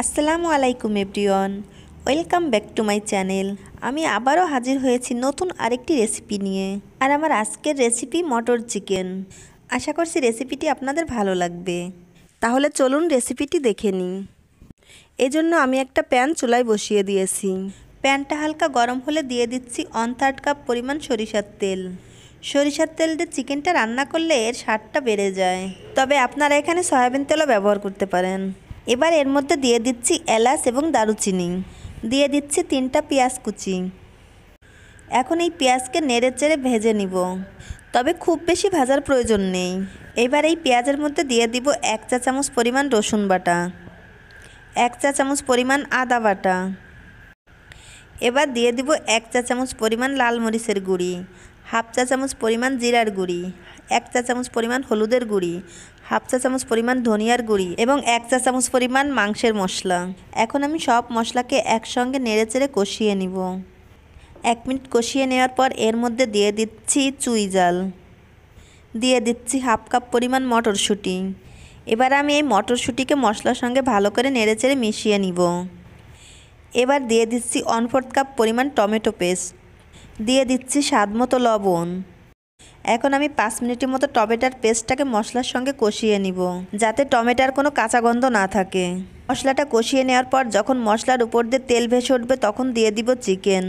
আসসালামু আলাইকুম everyone, welcome back to my channel. আমি আবারও হাজির হয়েছি নতুন আরেকটি রেসিপি নিয়ে। আর আমার আজকের রেসিপি মটর চিকেন। আশা করছি রেসিপিটি আপনাদের ভালো লাগবে। তাহলে চলুন রেসিপিটি দেখে নিই। এজন্য আমি একটা প্যান চুলায় বসিয়ে দিয়েছি। প্যানটা হালকা গরম হলে দিয়ে দিচ্ছি 1/3 কাপ পরিমাণ সরিষার তেল। সরিষার তেল দিয়ে চিকেনটা রান্না করলে এর স্বাদটা বেড়ে যায়, তবে আপনারা এখানে সয়াবিন তেলও ব্যবহার করতে পারেন। এবার এর মধ্যে দিয়ে দিচ্ছি এলাচ এবং দারুচিনি, দিয়ে দিচ্ছি 3টা পেঁয়াজ কুচি। এখন এই পেঁয়াজকে নেড়ে চেড়ে ভেজে নিব, তবে খুব বেশি ভাজার প্রয়োজন নেই। এবার এই পেঁয়াজের মধ্যে দিয়ে দিব 1 চা চামচ পরিমাণ রসুন বাটা, 1 চা চামচ পরিমাণ আদা বাটা। এবার দিয়ে দিব 1 চা চামচ পরিমাণ লাল মরিচের গুঁড়ি, 1/2 চা চামচ পরিমাণ জিরার গুঁড়ি, 1 চা চামচ পরিমাণ হলুদের গুঁড়ি, 1/2 চা চামচ পরিমাণ ধনিয়ার গুঁড়ি এবং 1 চা চামচ পরিমাণ মাংসের মশলা। এখন আমি সব মশলাকে একসঙ্গে নেড়েচেড়ে কষিয়ে নিব। 1 মিনিট কষিয়ে নেওয়ার পর এর মধ্যে দিয়ে দিচ্ছি চুই জাল, দিয়ে দিচ্ছি 1/2 কাপ পরিমাণ মটরশুঁটি। এবার আমি এই মটরশুঁটিকে মশলার সঙ্গে ভালো করে নেড়েচেড়ে মিশিয়ে নিব। এবার দিয়ে দিচ্ছি 1/4 কাপ পরিমাণ টমেটো পেস্ট, দিয়ে দিচ্ছি স্বাদমতো লবণ। এখন আমি 5 মিনিটের মতো টমেটোর পেস্টটাকে মশলার সঙ্গে কষিয়ে নিব, যাতে টমেটোর কোনো কাঁচা গন্ধ না থাকে। মশলাটা কষিয়ে নেওয়ার পর যখন মশলার উপর দিয়ে তেল ভেসে উঠবে তখন দিয়ে দিব চিকেন।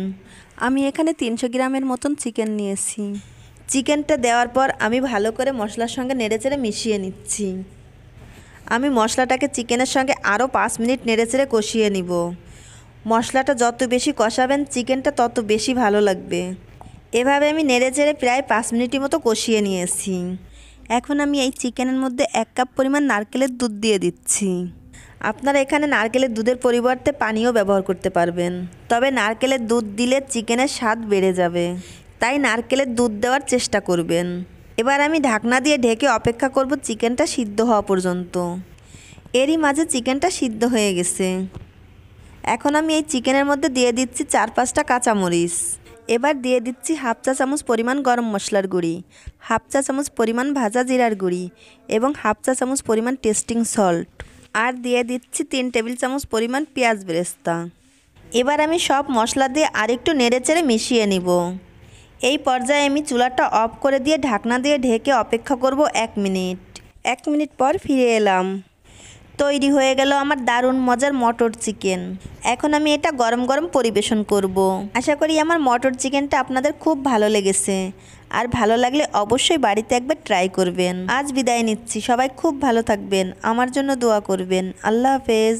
আমি এখানে 300 গ্রামের মতন চিকেন নিয়েছি। চিকেনটা দেওয়ার পর আমি ভালো করে মশলার সঙ্গে নেড়েচেড়ে মিশিয়ে নিচ্ছি। আমি মশলাটাকে চিকেনের সঙ্গে আরও 5 মিনিট নেড়েচেড়ে কষিয়ে নিব। মশলাটা যত বেশি কষাবেন চিকেনটা তত বেশি ভালো লাগবে। এভাবে আমি নেড়েচেড়ে প্রায় 5 মিনিটের মতো কষিয়ে নিয়েছি। এখন আমি এই চিকেনের মধ্যে 1 কাপ পরিমাণ নারকেলের দুধ দিয়ে দিচ্ছি। আপনারা এখানে নারকেলের দুধের পরিবর্তে পানিও ব্যবহার করতে পারবেন, তবে নারকেলের দুধ দিলে চিকেনের স্বাদ বেড়ে যাবে, তাই নারকেলের দুধ দেওয়ার চেষ্টা করবেন। এবার আমি ঢাকনা দিয়ে ঢেকে অপেক্ষা করব চিকেনটা সিদ্ধ হওয়া পর্যন্ত। এরই মাঝে চিকেনটা সিদ্ধ হয়ে গেছে। এখন আমি এই চিকেনের মধ্যে দিয়ে দিচ্ছি 4-5টা কাঁচামরিচ। এবার দিয়ে দিচ্ছি 1/2 চা চামচ পরিমাণ গরম মশলার গুঁড়ি, 1/2 চা চামচ পরিমাণ ভাজা জিরার গুঁড়ি এবং 1/2 চা চামচ পরিমাণ টেস্টিং সল্ট, আর দিয়ে দিচ্ছি 3 টেবিল চামচ পরিমাণ পেঁয়াজ বেরেস্তা। এবার আমি সব মশলা দিয়ে আরেকটু নেড়েচেড়ে মিশিয়ে নিব। এই পর্যায়ে আমি চুলাটা অফ করে দিয়ে ঢাকনা দিয়ে ঢেকে অপেক্ষা করব 1 মিনিট। 1 মিনিট পর ফিরে এলাম। তৈরি হয়ে গেল আমার দারুণ মজার মটর চিকেন। এখন আমি এটা গরম গরম পরিবেশন করব। আশা করি আমার মটর চিকেনটা আপনাদের খুব ভালো লেগেছে, আর ভালো লাগলে অবশ্যই বাড়িতে একবার ট্রাই করবেন। আজ বিদায় নিচ্ছি, সবাই খুব ভালো থাকবেন, আমার জন্য দোয়া করবেন। আল্লাহ হাফেজ।